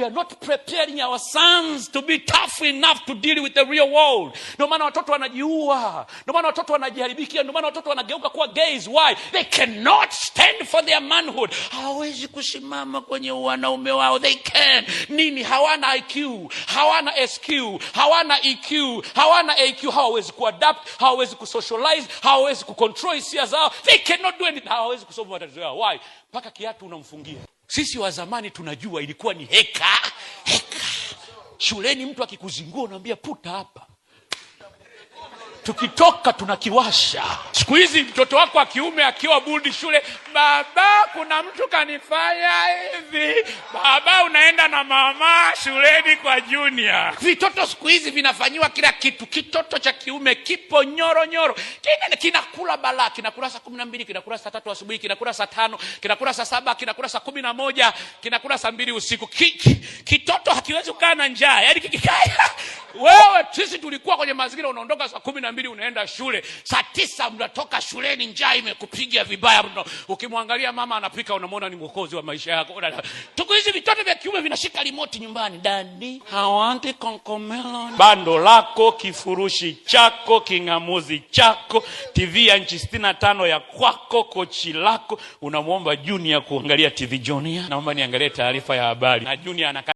We are not preparing our sons to be tough enough to deal with the real world. Ndio maana watoto wanajiua, ndio maana watoto wanajiharibikia, ndio maana watoto wanageuka kuwa gays. Why? They cannot stand for their manhood. Hawezi kusimama kwenye wanaume wao. They can. Nini? Hawana IQ, hawana SQ, hawana EQ, hawana AQ. Hawezi kuadapt, hawezi kusocialize, hawezi kucontrol hisia zao. They cannot do anything. Hawezi kusolve matatizo yao. Why? Paka kiatu unamfungia. Sisi wa zamani tunajua ilikuwa ni heka. Shuleni mtu akikuzingua unaambia puta hapa. Tukitoka tunakiwasha. Siku hizi mtoto wako wa kiume akiwa budi shule, baba kuna mtu kanifanya hivi. Baba unaenda na mama shuleni kwa junior. Vitoto siku hizi vinafanywa kila kitu. Kitoto cha kiume kipo nyoro. Kinakula balaa, kinakula saa 12, kinakula saa 3 asubuhi, kinakula saa 5, kinakula saa 7, kinakula saa 11, kinakula saa 2 usiku. Kitoto hakiwezi kukaa na njaa. Yaani kikikaya. Wewe sisi tulikuwa kwenye mazingira unaondoka saa 12 unaenda shule, saa 9 mnatoka shuleni njaa imekupiga vibaya mno. Ukimwangalia mama anapika unamwona ni mwokozi wa maisha yako. Tuko hizi vitoto vya kiume vinashika remote nyumbani. Daddy, I want a Cocomelon. Bando lako, kifurushi chako, kingamuzi chako, TV ya inchi 65 ya kwako, kochi lako. Unamuomba Junior kuangalia TV Junior. Naomba niangalie taarifa ya habari. Na Junior